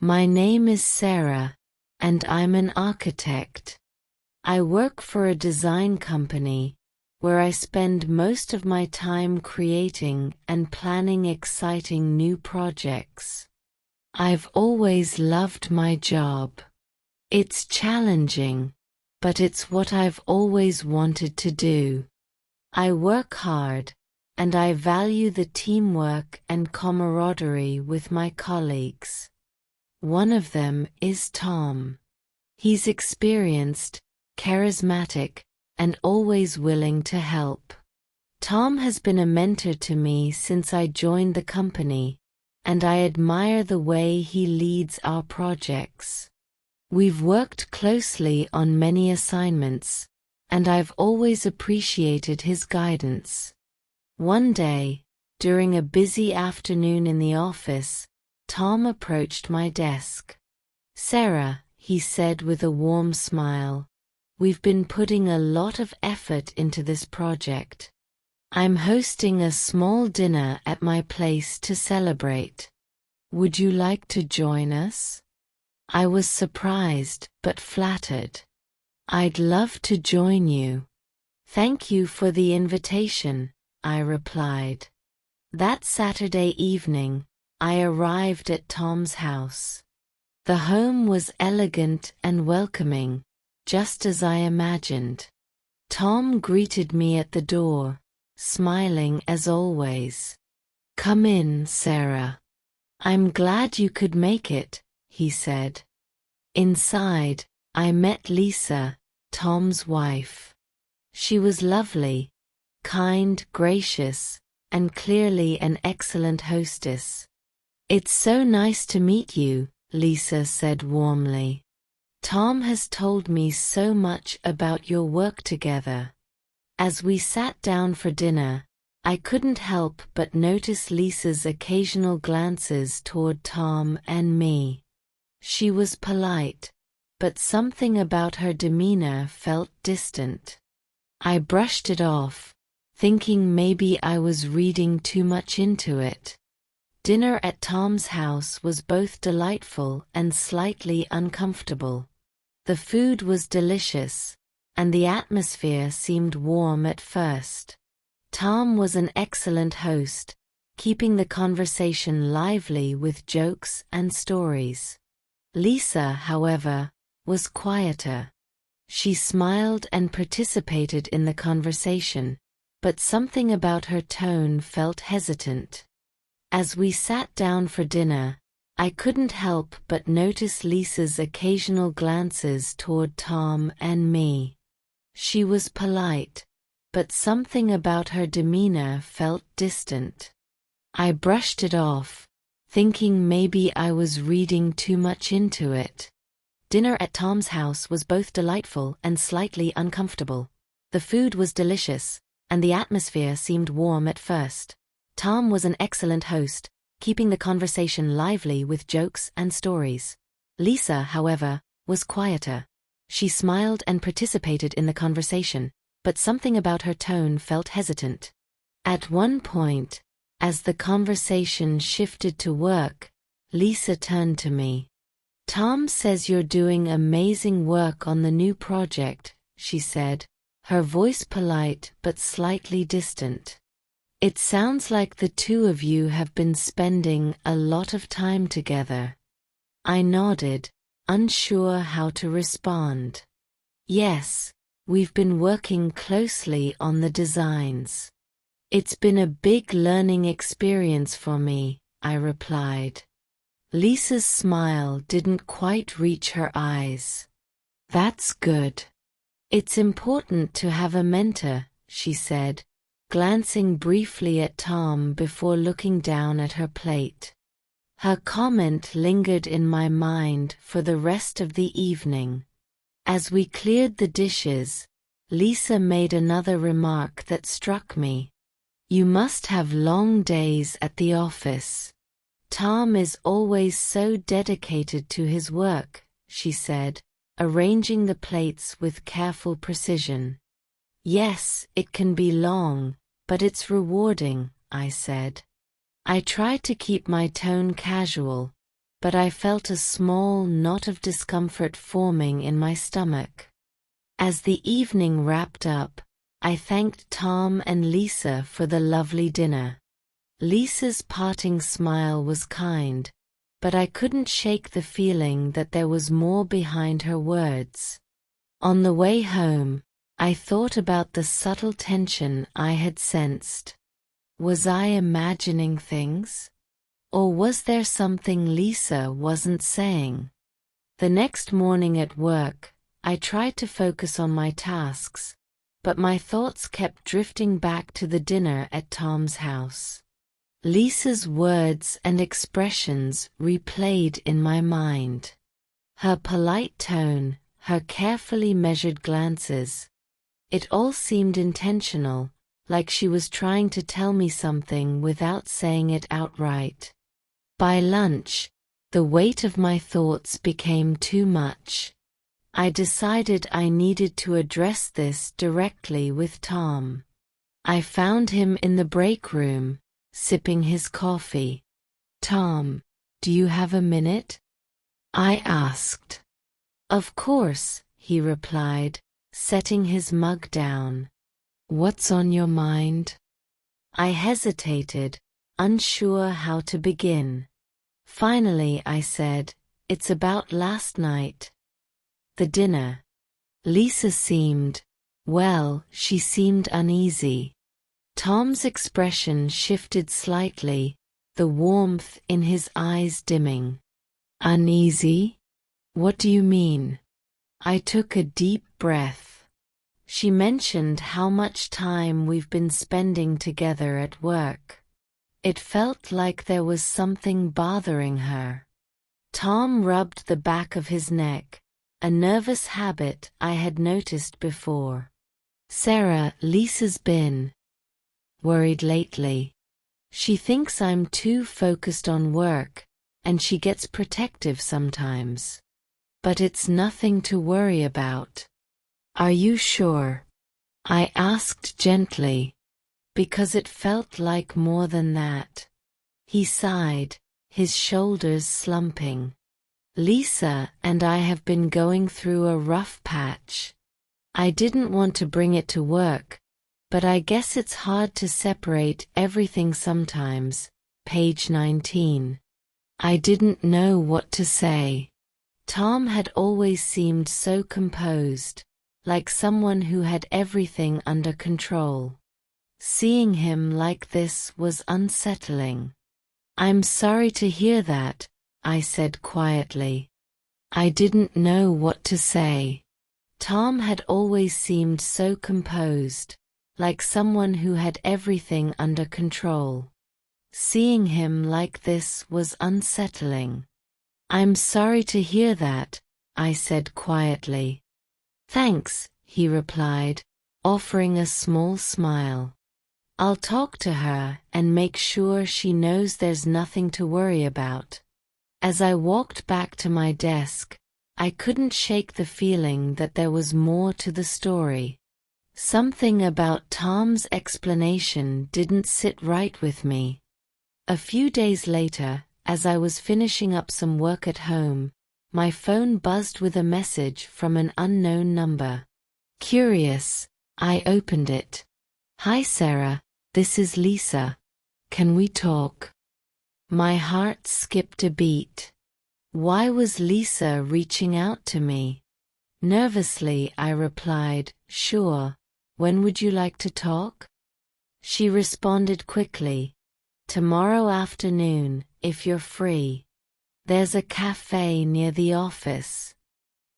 My name is Sarah, and I'm an architect. I work for a design company, where I spend most of my time creating and planning exciting new projects. I've always loved my job. It's challenging, but it's what I've always wanted to do. I work hard, and I value the teamwork and camaraderie with my colleagues. One of them is Tom. He's experienced, charismatic, and always willing to help. Tom has been a mentor to me since I joined the company, and I admire the way he leads our projects. We've worked closely on many assignments, and I've always appreciated his guidance. One day, during a busy afternoon in the office, Tom approached my desk. "Sarah," he said with a warm smile, "we've been putting a lot of effort into this project. I'm hosting a small dinner at my place to celebrate. Would you like to join us?" I was surprised but flattered. "I'd love to join you." "Thank you for the invitation," I replied. That Saturday evening, I arrived at Tom's house. The home was elegant and welcoming, just as I imagined. Tom greeted me at the door, smiling as always. "Come in, Sarah. I'm glad you could make it," he said. Inside, I met Lisa, Tom's wife. She was lovely, kind, gracious, and clearly an excellent hostess. "It's so nice to meet you," Lisa said warmly. "Tom has told me so much about your work together." As we sat down for dinner, I couldn't help but notice Lisa's occasional glances toward Tom and me. She was polite, but something about her demeanor felt distant. I brushed it off, thinking maybe I was reading too much into it. Dinner at Tom's house was both delightful and slightly uncomfortable. The food was delicious, and the atmosphere seemed warm at first. Tom was an excellent host, keeping the conversation lively with jokes and stories. Lisa, however, was quieter. She smiled and participated in the conversation, but something about her tone felt hesitant. As we sat down for dinner, I couldn't help but notice Lisa's occasional glances toward Tom and me. She was polite, but something about her demeanor felt distant. I brushed it off, thinking maybe I was reading too much into it. Dinner at Tom's house was both delightful and slightly uncomfortable. The food was delicious, and the atmosphere seemed warm at first. Tom was an excellent host, keeping the conversation lively with jokes and stories. Lisa, however, was quieter. She smiled and participated in the conversation, but something about her tone felt hesitant. At one point, as the conversation shifted to work, Lisa turned to me. "Tom says you're doing amazing work on the new project," she said, her voice polite but slightly distant. "It sounds like the two of you have been spending a lot of time together." I nodded, unsure how to respond. "Yes, we've been working closely on the designs. It's been a big learning experience for me," I replied. Lisa's smile didn't quite reach her eyes. "That's good. It's important to have a mentor," she said, glancing briefly at Tom before looking down at her plate. Her comment lingered in my mind for the rest of the evening. As we cleared the dishes, Lisa made another remark that struck me. "You must have long days at the office. Tom is always so dedicated to his work," she said, arranging the plates with careful precision. "Yes, it can be long, but it's rewarding," I said. I tried to keep my tone casual, but I felt a small knot of discomfort forming in my stomach. As the evening wrapped up, I thanked Tom and Lisa for the lovely dinner. Lisa's parting smile was kind, but I couldn't shake the feeling that there was more behind her words. On the way home, I thought about the subtle tension I had sensed. Was I imagining things? Or was there something Lisa wasn't saying? The next morning at work, I tried to focus on my tasks, but my thoughts kept drifting back to the dinner at Tom's house. Lisa's words and expressions replayed in my mind. Her polite tone, her carefully measured glances. It all seemed intentional, like she was trying to tell me something without saying it outright. By lunch, the weight of my thoughts became too much. I decided I needed to address this directly with Tom. I found him in the break room, sipping his coffee. "Tom, do you have a minute?" I asked. "Of course," he replied, setting his mug down. "What's on your mind?" I hesitated, unsure how to begin. Finally I said, "It's about last night. The dinner." Lisa seemed, she seemed uneasy. Tom's expression shifted slightly, the warmth in his eyes dimming. "Uneasy? What do you mean?" I took a deep breath. She mentioned how much time we've been spending together at work. It felt like there was something bothering her. Tom rubbed the back of his neck, a nervous habit I had noticed before. "Sarah, Lisa's been worried lately. She thinks I'm too focused on work, and she gets protective sometimes. But it's nothing to worry about." "Are you sure?" I asked gently, because it felt like more than that. He sighed, his shoulders slumping. "Lisa and I have been going through a rough patch. I didn't want to bring it to work, but I guess it's hard to separate everything sometimes." Page 19. I didn't know what to say. Tom had always seemed so composed, like someone who had everything under control. Seeing him like this was unsettling. "I'm sorry to hear that," I said quietly. I didn't know what to say. Tom had always seemed so composed, like someone who had everything under control. Seeing him like this was unsettling. "I'm sorry to hear that," I said quietly. "Thanks," he replied, offering a small smile. "I'll talk to her and make sure she knows there's nothing to worry about." As I walked back to my desk, I couldn't shake the feeling that there was more to the story. Something about Tom's explanation didn't sit right with me. A few days later, as I was finishing up some work at home, my phone buzzed with a message from an unknown number. Curious, I opened it. "Hi Sarah, this is Lisa. Can we talk?" My heart skipped a beat. Why was Lisa reaching out to me? Nervously I replied, "Sure. When would you like to talk?" She responded quickly, "Tomorrow afternoon, if you're free. There's a cafe near the office."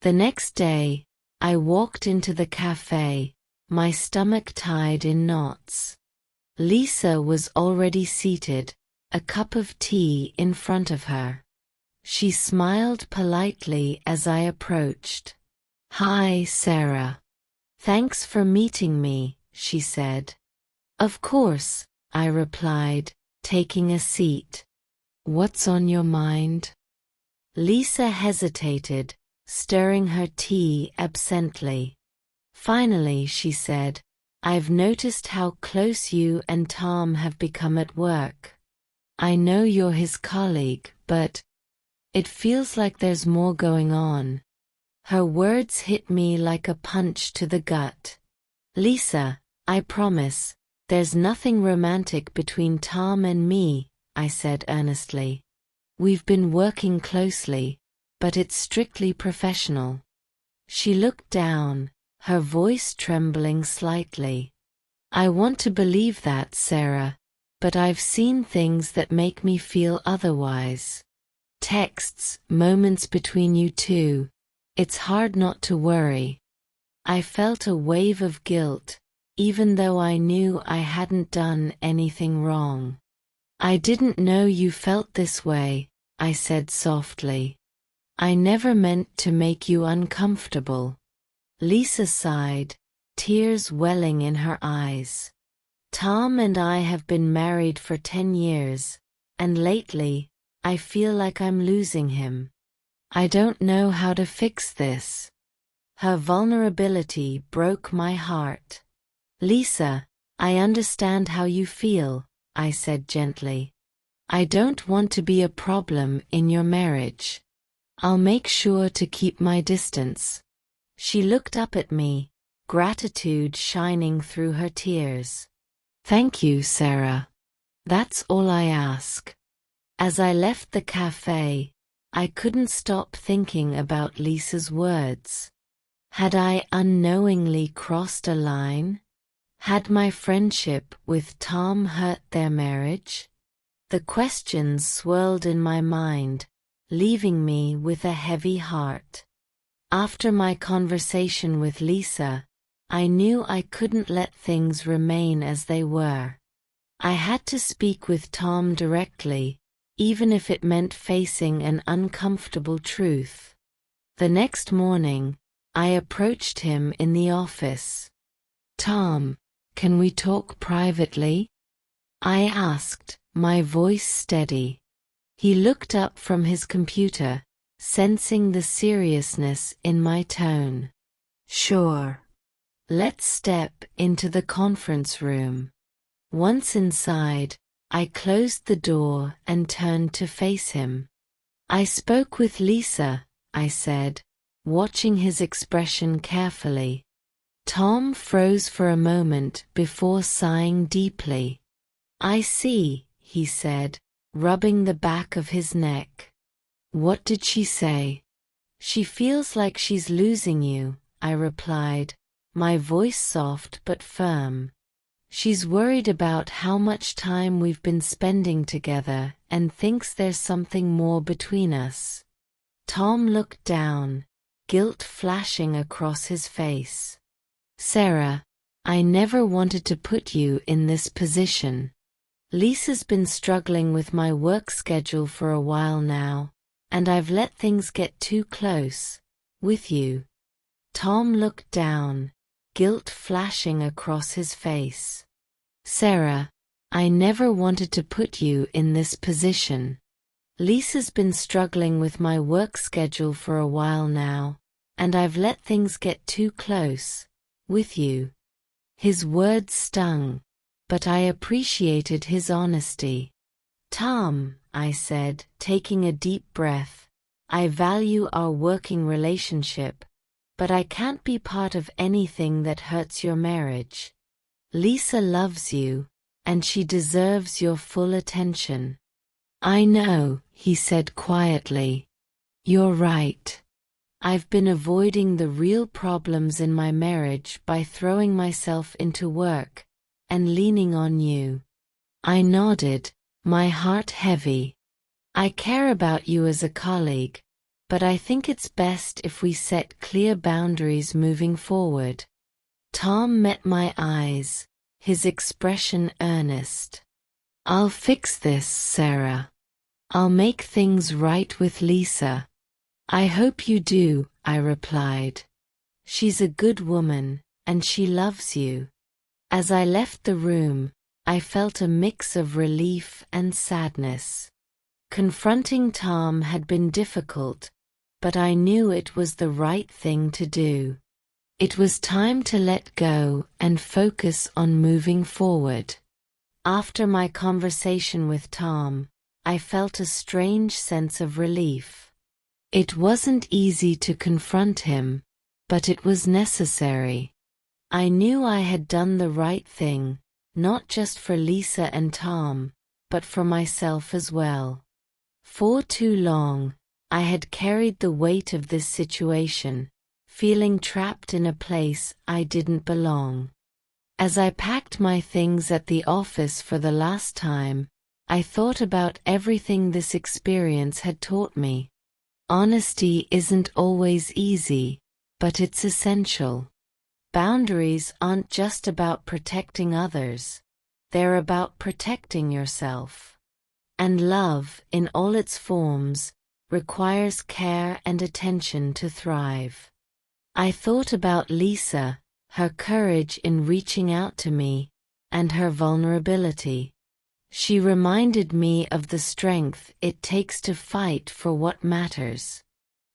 The next day, I walked into the cafe, my stomach tied in knots. Lisa was already seated, a cup of tea in front of her. She smiled politely as I approached. "Hi, Sarah. Thanks for meeting me," she said. "Of course," I replied, taking a seat. "What's on your mind?" Lisa hesitated, stirring her tea absently. Finally she said, "I've noticed how close you and Tom have become at work. I know you're his colleague, but It feels like there's more going on." Her words hit me like a punch to the gut. "Lisa, I promise, there's nothing romantic between Tom and me," I said earnestly. "We've been working closely, but it's strictly professional." She looked down, her voice trembling slightly. "I want to believe that, Sarah, but I've seen things that make me feel otherwise. Texts, moments between you two. It's hard not to worry." I felt a wave of guilt, even though I knew I hadn't done anything wrong. "I didn't know you felt this way," I said softly. "I never meant to make you uncomfortable." Lisa sighed, tears welling in her eyes. "Tom and I have been married for 10 years, and lately, I feel like I'm losing him. I don't know how to fix this." Her vulnerability broke my heart. "Lisa, I understand how you feel," I said gently. "I don't want to be a problem in your marriage. I'll make sure to keep my distance." She looked up at me, gratitude shining through her tears. "Thank you, Sarah. That's all I ask." As I left the cafe, I couldn't stop thinking about Lisa's words. Had I unknowingly crossed a line? Had my friendship with Tom hurt their marriage? The questions swirled in my mind, leaving me with a heavy heart. After my conversation with Lisa, I knew I couldn't let things remain as they were. I had to speak with Tom directly, even if it meant facing an uncomfortable truth. The next morning, I approached him in the office. "Tom, can we talk privately?" I asked, my voice steady. He looked up from his computer, sensing the seriousness in my tone. "Sure. Let's step into the conference room." Once inside, I closed the door and turned to face him. "I spoke with Lisa," I said, watching his expression carefully. Tom froze for a moment before sighing deeply. "I see," he said, rubbing the back of his neck. "What did she say?" "She feels like she's losing you," I replied, my voice soft but firm. "She's worried about how much time we've been spending together and thinks there's something more between us." Tom looked down, guilt flashing across his face. "Sarah, I never wanted to put you in this position. Lisa's been struggling with my work schedule for a while now, and I've let things get too close with you." Tom looked down, guilt flashing across his face. "Sarah, I never wanted to put you in this position. Lisa's been struggling with my work schedule for a while now, and I've let things get too close with you." His words stung, but I appreciated his honesty. "Tom," I said, taking a deep breath, "I value our working relationship, but I can't be part of anything that hurts your marriage. Lisa loves you, and she deserves your full attention." "I know," he said quietly. "You're right. I've been avoiding the real problems in my marriage by throwing myself into work and leaning on you." I nodded, my heart heavy. "I care about you as a colleague, but I think it's best if we set clear boundaries moving forward." Tom met my eyes, his expression earnest. "I'll fix this, Sarah. I'll make things right with Lisa." "I hope you do," I replied. "She's a good woman, and she loves you." As I left the room, I felt a mix of relief and sadness. Confronting Tom had been difficult, but I knew it was the right thing to do. It was time to let go and focus on moving forward. After my conversation with Tom, I felt a strange sense of relief. It wasn't easy to confront him, but it was necessary. I knew I had done the right thing, not just for Lisa and Tom, but for myself as well. For too long, I had carried the weight of this situation, feeling trapped in a place I didn't belong. As I packed my things at the office for the last time, I thought about everything this experience had taught me. Honesty isn't always easy, but it's essential. Boundaries aren't just about protecting others, they're about protecting yourself. And love, in all its forms, requires care and attention to thrive. I thought about Lisa, her courage in reaching out to me, and her vulnerability. She reminded me of the strength it takes to fight for what matters.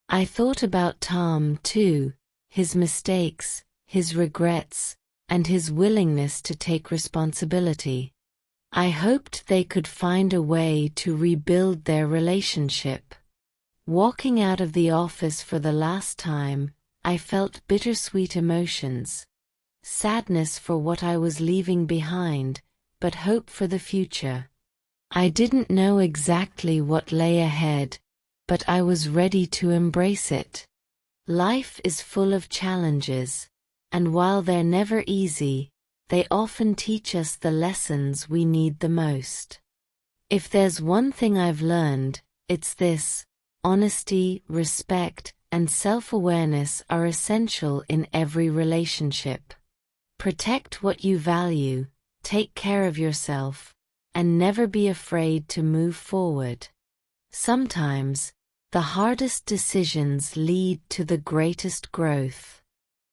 I thought about Tom too, his mistakes, his regrets, and his willingness to take responsibility. I hoped they could find a way to rebuild their relationship. Walking out of the office for the last time, I felt bittersweet emotions. Sadness for what I was leaving behind, but hope for the future. I didn't know exactly what lay ahead, but I was ready to embrace it. Life is full of challenges, and while they're never easy, they often teach us the lessons we need the most. If there's one thing I've learned, it's this: honesty, respect, and self-awareness are essential in every relationship. Protect what you value, take care of yourself, and never be afraid to move forward. Sometimes, the hardest decisions lead to the greatest growth.